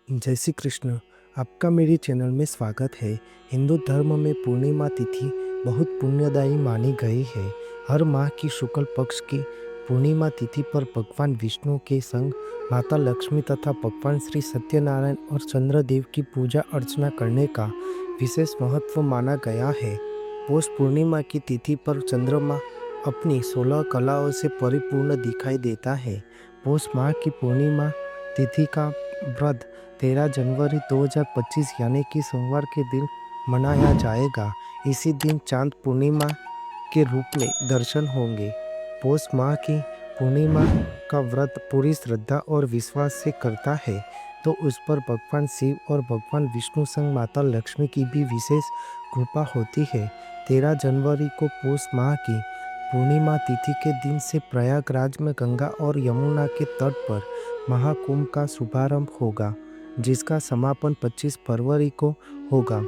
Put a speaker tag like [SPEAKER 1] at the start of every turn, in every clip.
[SPEAKER 1] जय श्री कृष्ण। आपका मेरे चैनल में स्वागत है। हिंदू धर्म में पूर्णिमा तिथि बहुत पुण्यदायी मानी गई है। हर माह की शुक्ल पक्ष की पूर्णिमा तिथि पर भगवान विष्णु के संग माता लक्ष्मी तथा भगवान श्री सत्यनारायण और चंद्रदेव की पूजा अर्चना करने का विशेष महत्व माना गया है। पौष पूर्णिमा की तिथि पर चंद्रमा अपनी 16 कलाओं से परिपूर्ण दिखाई देता है। पौष माह की पूर्णिमा तिथि का व्रत 13 जनवरी 2025 यानी कि सोमवार के दिन मनाया जाएगा। इसी दिन चांद पूर्णिमा के रूप में दर्शन होंगे। पौष माह की पूर्णिमा का व्रत पूरी श्रद्धा और विश्वास से करता है तो उस पर भगवान शिव और भगवान विष्णु संग माता लक्ष्मी की भी विशेष कृपा होती है। 13 जनवरी को पौष माह की पूर्णिमा तिथि के दिन से प्रयागराज में गंगा और यमुना के तट पर महाकुंभ का शुभारंभ होगा, जिसका समापन 25 फरवरी को होगा।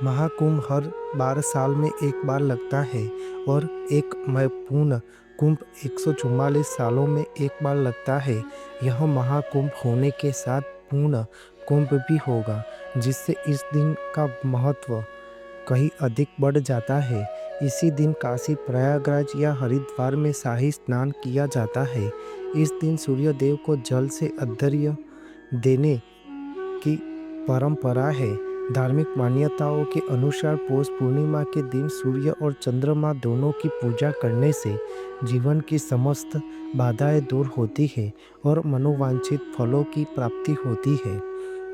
[SPEAKER 1] महाकुंभ हर 12 साल में एक बार लगता है और एक पूर्ण कुंभ 144 सालों में एक बार लगता है। यह महाकुंभ होने के साथ पूर्ण कुंभ भी होगा, जिससे इस दिन का महत्व कहीं अधिक बढ़ जाता है। इसी दिन काशी, प्रयागराज या हरिद्वार में शाही स्नान किया जाता है। इस दिन सूर्य देव को जल से अर्घ्य देने की परंपरा है। धार्मिक मान्यताओं के अनुसार पौष पूर्णिमा के दिन सूर्य और चंद्रमा दोनों की पूजा करने से जीवन की समस्त बाधाएं दूर होती है और मनोवांछित फलों की प्राप्ति होती है।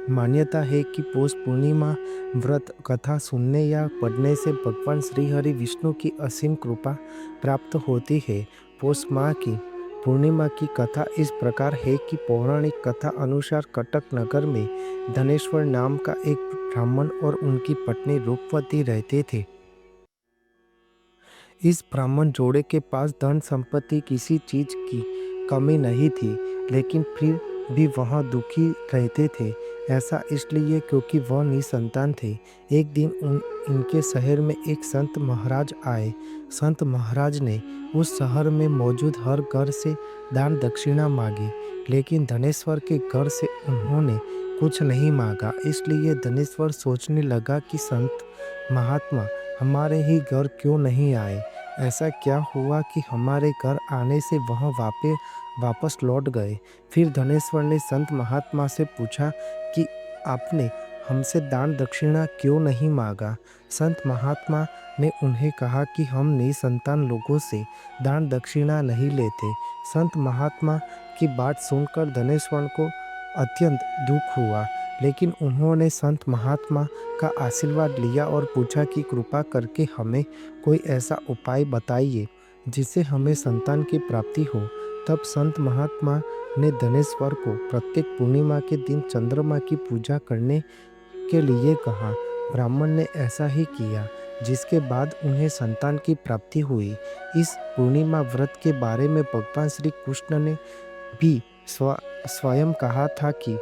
[SPEAKER 1] मान्यता है कि पौष पूर्णिमा व्रत कथा सुनने या पढ़ने से भगवान श्री हरि विष्णु की असीम कृपा प्राप्त होती है। पौष माह की पूर्णिमा की कथा इस प्रकार है कि पौराणिक कथा अनुसार कटक नगर में धनेश्वर नाम का एक ब्राह्मण और उनकी पत्नी रूपवती रहते थे। इस ब्राह्मण जोड़े के पास धन संपत्ति किसी चीज की कमी नहीं थी, लेकिन फिर भी वह दुखी रहते थे। ऐसा इसलिए क्योंकि वह निसंतान थे। एक दिन इनके शहर में एक संत महाराज आए। संत महाराज ने उस शहर में मौजूद हर घर से दान दक्षिणा मांगी, लेकिन धनेश्वर के घर से उन्होंने कुछ नहीं मांगा। इसलिए धनेश्वर सोचने लगा कि संत महात्मा हमारे ही घर क्यों नहीं आए। ऐसा क्या हुआ कि हमारे घर आने से वह वापस लौट गए। फिर धनेश्वर ने संत महात्मा से पूछा कि आपने हमसे दान दक्षिणा क्यों नहीं मांगा। संत महात्मा ने उन्हें कहा कि हम निसंतान लोगों से दान दक्षिणा नहीं लेते। संत महात्मा की बात सुनकर धनेश्वर को अत्यंत दुख हुआ, लेकिन उन्होंने संत महात्मा का आशीर्वाद लिया और पूछा कि कृपा करके हमें कोई ऐसा उपाय बताइए जिससे हमें संतान की प्राप्ति हो। तब संत महात्मा ने धनेश्वर को प्रत्येक पूर्णिमा के दिन चंद्रमा की पूजा करने के लिए कहा। ब्राह्मण ने ऐसा ही किया, जिसके बाद उन्हें संतान की प्राप्ति हुई। इस पूर्णिमा व्रत के बारे में भगवान श्री कृष्ण ने भी स्वयं कहा था कि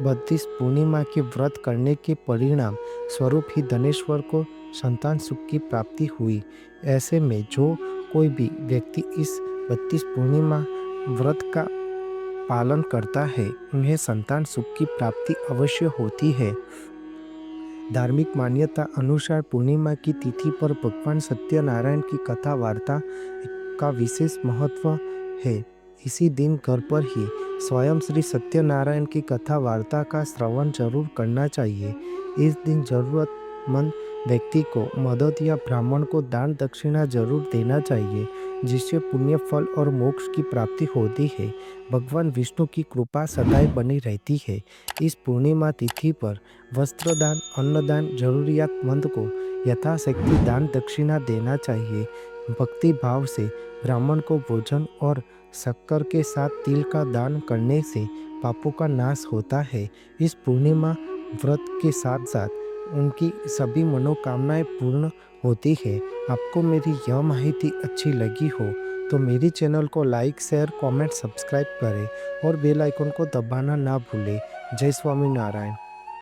[SPEAKER 1] 32 पूर्णिमा के व्रत करने के परिणाम स्वरूप ही धनेश्वर को संतान सुख की प्राप्ति हुई। ऐसे में जो कोई भी व्यक्ति इस 32 पूर्णिमा व्रत का पालन करता है, उन्हें संतान सुख की प्राप्ति अवश्य होती है। धार्मिक मान्यता अनुसार पूर्णिमा की तिथि पर भगवान सत्यनारायण की कथा वार्ता का विशेष महत्व है। इसी दिन घर पर ही स्वयं श्री सत्यनारायण की कथा वार्ता का श्रवण जरूर करना चाहिए। इस दिन जरूरतमंद व्यक्ति को मदद या ब्राह्मण को दान दक्षिणा जरूर देना चाहिए, जिससे पुण्य फल और मोक्ष की प्राप्ति होती है। भगवान विष्णु की कृपा सदैव बनी रहती है। इस पूर्णिमा तिथि पर वस्त्रदान, अन्नदान, जरूरियातमंद को यथाशक्ति दान दक्षिणा देना चाहिए। भक्ति भाव से ब्राह्मण को भोजन और शक्कर के साथ तिल का दान करने से पापों का नाश होता है। इस पूर्णिमा व्रत के साथ साथ उनकी सभी मनोकामनाएं पूर्ण होती है। आपको मेरी यह माहिती अच्छी लगी हो तो मेरी चैनल को लाइक, शेयर, कमेंट, सब्सक्राइब करें और बेल आइकन को दबाना ना भूलें। जय स्वामीनारायण।